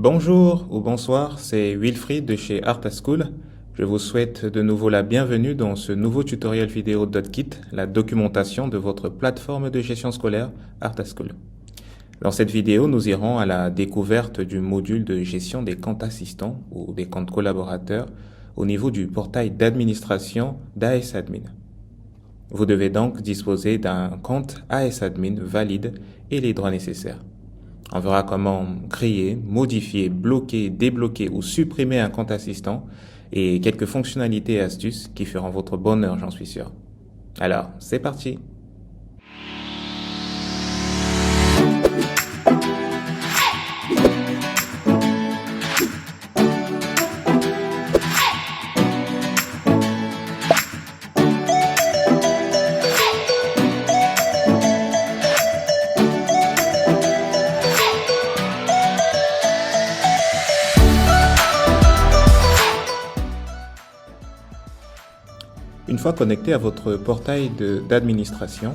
Bonjour ou bonsoir, c'est Wilfried de chez Artaschool. Je vous souhaite de nouveau la bienvenue dans ce nouveau tutoriel vidéo .kit, la documentation de votre plateforme de gestion scolaire Artaschool. Dans cette vidéo, nous irons à la découverte du module de gestion des comptes assistants ou des comptes collaborateurs au niveau du portail d'administration d'AS-Admin. Vous devez donc disposer d'un compte AS-Admin valide et les droits nécessaires. On verra comment créer, modifier, bloquer, débloquer ou supprimer un compte assistant et quelques fonctionnalités et astuces qui feront votre bonheur, j'en suis sûr. Alors, c'est parti! Une fois connecté à votre portail d'administration,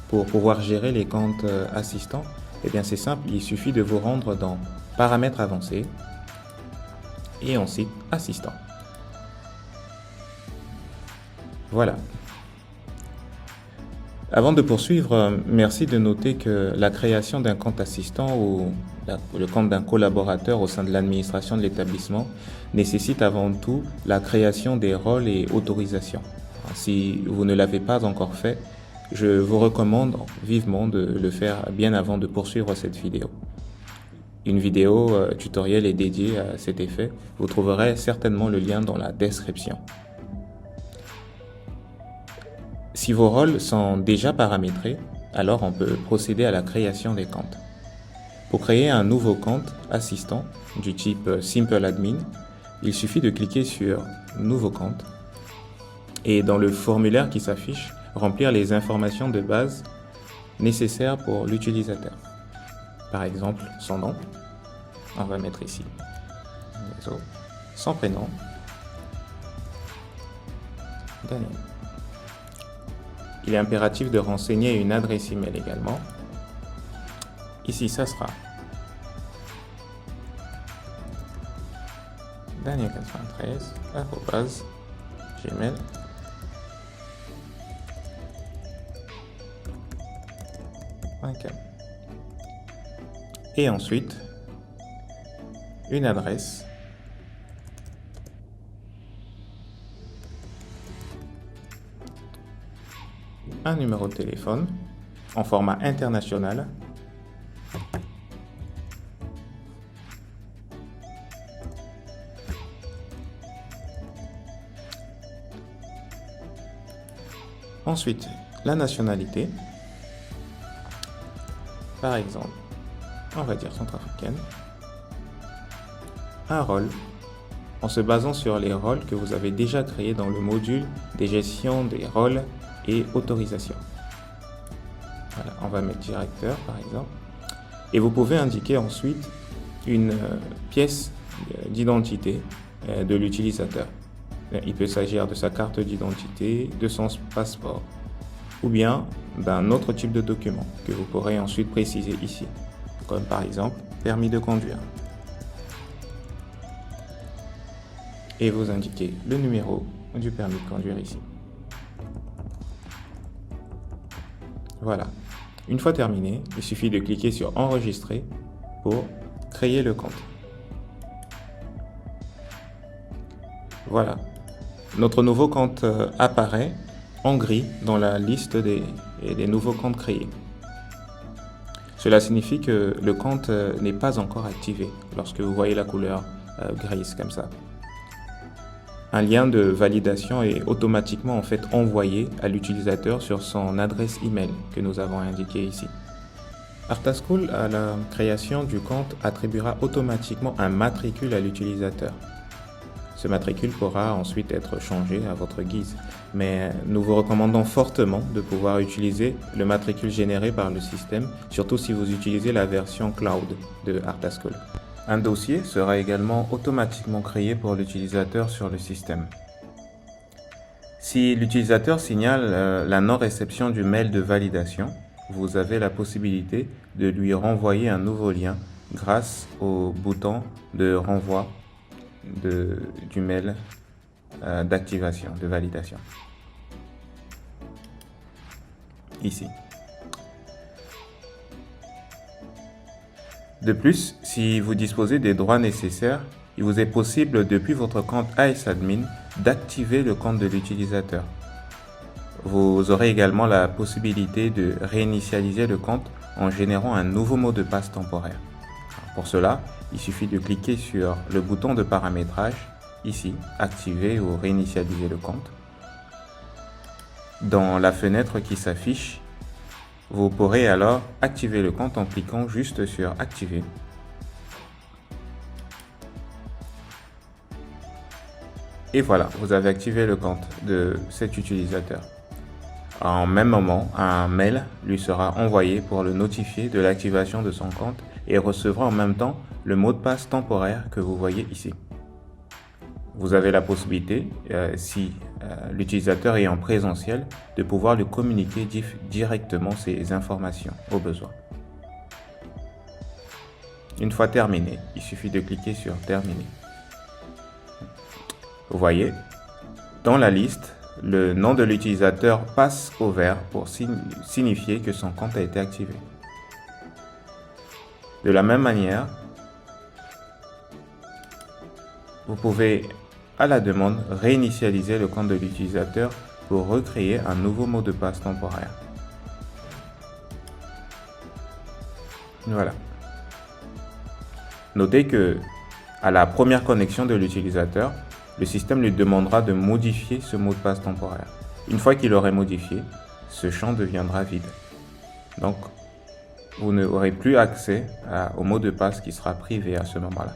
pour pouvoir gérer les comptes assistants, eh bien c'est simple, il suffit de vous rendre dans Paramètres avancés et ensuite Assistant. Voilà. Avant de poursuivre, merci de noter que la création d'un compte assistant ou le compte d'un collaborateur au sein de l'administration de l'établissement nécessite avant tout la création des rôles et autorisations. Si vous ne l'avez pas encore fait, je vous recommande vivement de le faire bien avant de poursuivre cette vidéo. Une vidéo tutoriel est dédiée à cet effet. Vous trouverez certainement le lien dans la description. Si vos rôles sont déjà paramétrés, alors on peut procéder à la création des comptes. Pour créer un nouveau compte assistant du type Simple Admin, il suffit de cliquer sur Nouveau compte et dans le formulaire qui s'affiche, remplir les informations de base nécessaires pour l'utilisateur. Par exemple, son nom, on va mettre ici, son prénom, Daniel. Il est impératif de renseigner une adresse email également. Ici, ça sera daniel93@gmail.com. Et ensuite, une adresse un numéro de téléphone en format international ensuite la nationalité, par exemple on va dire centrafricaine, un rôle en se basant sur les rôles que vous avez déjà créés dans le module des gestions des rôles et autorisation. Voilà, on va mettre directeur par exemple. Et vous pouvez indiquer ensuite une pièce d'identité de l'utilisateur. Il peut s'agir de sa carte d'identité, de son passeport, ou bien d'un autre type de document que vous pourrez ensuite préciser ici, comme par exemple permis de conduire. Et vous indiquez le numéro du permis de conduire ici. Voilà. Une fois terminé, il suffit de cliquer sur Enregistrer pour créer le compte. Voilà. Notre nouveau compte apparaît en gris dans la liste des nouveaux comptes créés. Cela signifie que le compte n'est pas encore activé lorsque vous voyez la couleur grise comme ça. Un lien de validation est automatiquement envoyé à l'utilisateur sur son adresse email que nous avons indiqué ici. Artaschool, à la création du compte, attribuera automatiquement un matricule à l'utilisateur. Ce matricule pourra ensuite être changé à votre guise, mais nous vous recommandons fortement de pouvoir utiliser le matricule généré par le système, surtout si vous utilisez la version cloud de Artaschool. Un dossier sera également automatiquement créé pour l'utilisateur sur le système. Si l'utilisateur signale la non-réception du mail de validation, vous avez la possibilité de lui renvoyer un nouveau lien grâce au bouton de renvoi du mail d'activation, de validation. Ici. De plus, si vous disposez des droits nécessaires, il vous est possible depuis votre compte AS-Admin d'activer le compte de l'utilisateur. Vous aurez également la possibilité de réinitialiser le compte en générant un nouveau mot de passe temporaire. Pour cela, il suffit de cliquer sur le bouton de paramétrage, ici, activer ou réinitialiser le compte. Dans la fenêtre qui s'affiche, vous pourrez alors activer le compte en cliquant juste sur activer. Et voilà, vous avez activé le compte de cet utilisateur. En même moment, un mail lui sera envoyé pour le notifier de l'activation de son compte et recevra en même temps le mot de passe temporaire que vous voyez ici. Vous avez la possibilité, si l'utilisateur est en présentiel, de pouvoir lui communiquer directement ces informations au besoin. Une fois terminé, il suffit de cliquer sur terminer. Vous voyez, dans la liste, le nom de l'utilisateur passe au vert pour signifier que son compte a été activé. De la même manière, vous pouvez, à la demande, réinitialiser le compte de l'utilisateur pour recréer un nouveau mot de passe temporaire. Voilà. Notez que, à la première connexion de l'utilisateur, le système lui demandera de modifier ce mot de passe temporaire. Une fois qu'il aurait modifié, ce champ deviendra vide. Donc, vous n'aurez plus accès au mot de passe qui sera privé à ce moment-là.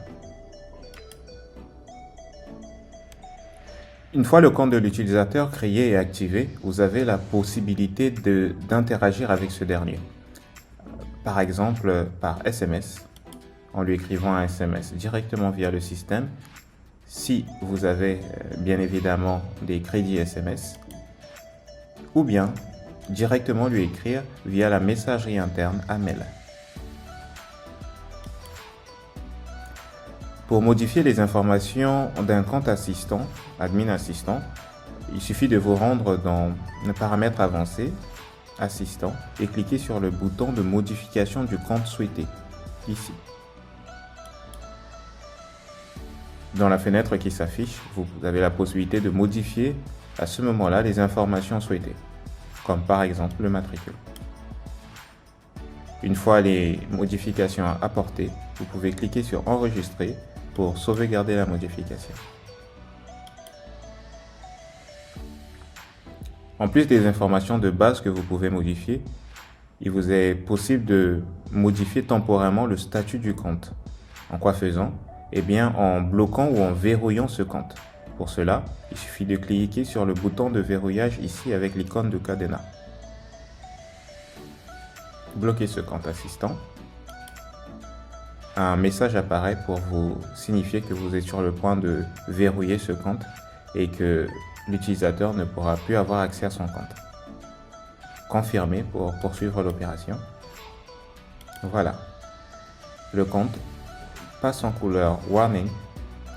Une fois le compte de l'utilisateur créé et activé, vous avez la possibilité d'interagir avec ce dernier. Par exemple, par SMS, en lui écrivant un SMS directement via le système, si vous avez bien évidemment des crédits SMS, ou bien directement lui écrire via la messagerie interne à mail. Pour modifier les informations d'un compte assistant, admin assistant, il suffit de vous rendre dans le paramètre avancé, assistant, et cliquer sur le bouton de modification du compte souhaité, ici. Dans la fenêtre qui s'affiche, vous avez la possibilité de modifier à ce moment-là les informations souhaitées, comme par exemple le matricule. Une fois les modifications apportées, vous pouvez cliquer sur enregistrer pour sauvegarder la modification. En plus des informations de base que vous pouvez modifier, il vous est possible de modifier temporairement le statut du compte. En quoi faisant? Eh bien, en bloquant ou en verrouillant ce compte. Pour cela, il suffit de cliquer sur le bouton de verrouillage ici avec l'icône de cadenas. Bloquez ce compte assistant. Un message apparaît pour vous signifier que vous êtes sur le point de verrouiller ce compte et que l'utilisateur ne pourra plus avoir accès à son compte. Confirmez pour poursuivre l'opération. Voilà. Le compte passe en couleur Warning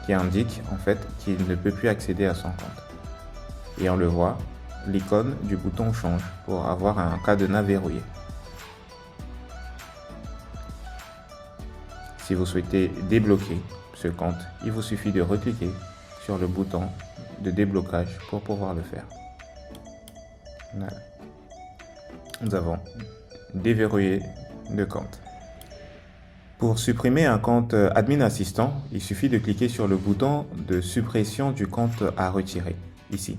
qui indique en fait qu'il ne peut plus accéder à son compte. Et on le voit, l'icône du bouton change pour avoir un cadenas verrouillé. Si vous souhaitez débloquer ce compte, il vous suffit de recliquer sur le bouton de déblocage pour pouvoir le faire. Voilà. Nous avons déverrouillé le compte. Pour supprimer un compte admin assistant, il suffit de cliquer sur le bouton de suppression du compte à retirer, ici.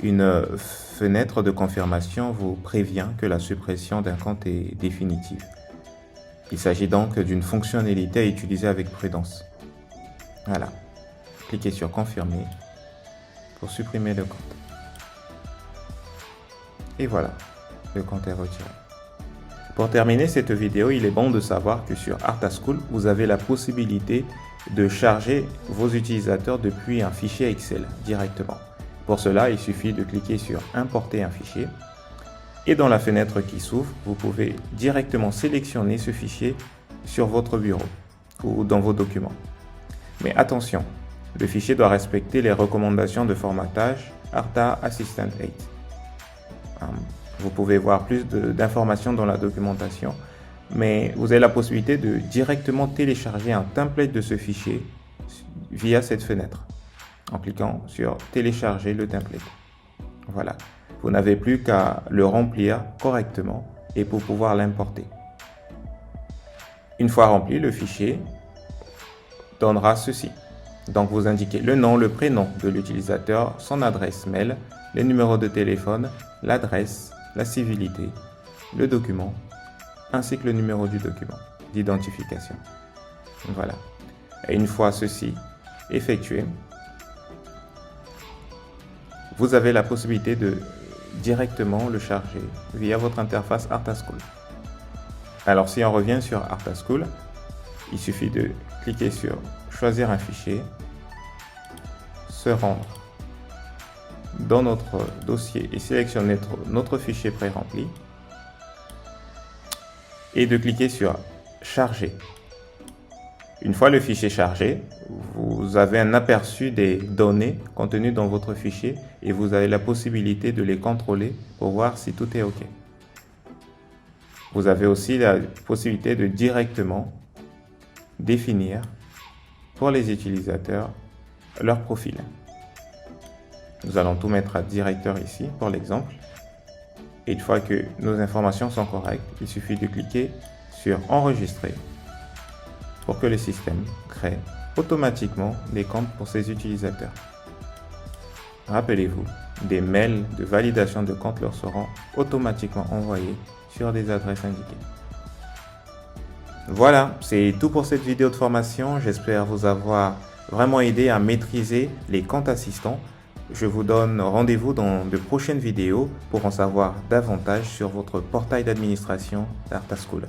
Une fenêtre de confirmation vous prévient que la suppression d'un compte est définitive. Il s'agit donc d'une fonctionnalité à utiliser avec prudence. Voilà. Cliquez sur confirmer pour supprimer le compte. Et voilà, le compte est retiré. Pour terminer cette vidéo, il est bon de savoir que sur Artaschool, vous avez la possibilité de charger vos utilisateurs depuis un fichier Excel directement. Pour cela, il suffit de cliquer sur Importer un fichier. Et dans la fenêtre qui s'ouvre, vous pouvez directement sélectionner ce fichier sur votre bureau ou dans vos documents. Mais attention, le fichier doit respecter les recommandations de formatage ARTA Assistant 8. Vous pouvez voir plus d'informations dans la documentation, mais vous avez la possibilité de directement télécharger un template de ce fichier via cette fenêtre, en cliquant sur télécharger le template. Voilà, vous n'avez plus qu'à le remplir correctement et pour pouvoir l'importer. Une fois rempli, le fichier donnera ceci. Donc vous indiquez le nom, le prénom de l'utilisateur, son adresse mail, les numéros de téléphone, l'adresse, la civilité, le document, ainsi que le numéro du document d'identification. Voilà. Et une fois ceci effectué, vous avez la possibilité de directement le charger via votre interface ArtaSchool. Alors si on revient sur ArtaSchool, il suffit de cliquer sur choisir un fichier, se rendre dans notre dossier et sélectionner notre fichier pré-rempli et de cliquer sur charger. Une fois le fichier chargé, vous avez un aperçu des données contenues dans votre fichier et vous avez la possibilité de les contrôler pour voir si tout est OK. Vous avez aussi la possibilité de directement définir pour les utilisateurs leur profil. Nous allons tout mettre à directeur ici pour l'exemple. Et une fois que nos informations sont correctes, il suffit de cliquer sur enregistrer pour que le système crée automatiquement des comptes pour ses utilisateurs. Rappelez-vous, des mails de validation de compte leur seront automatiquement envoyés sur des adresses indiquées. Voilà, c'est tout pour cette vidéo de formation. J'espère vous avoir vraiment aidé à maîtriser les comptes assistants. Je vous donne rendez-vous dans de prochaines vidéos pour en savoir davantage sur votre portail d'administration d'ArtaSchool.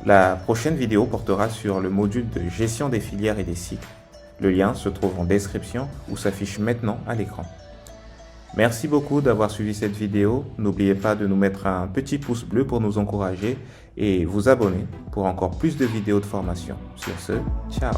La prochaine vidéo portera sur le module de gestion des filières et des cycles. Le lien se trouve en description ou s'affiche maintenant à l'écran. Merci beaucoup d'avoir suivi cette vidéo. N'oubliez pas de nous mettre un petit pouce bleu pour nous encourager et vous abonner pour encore plus de vidéos de formation. Sur ce, ciao!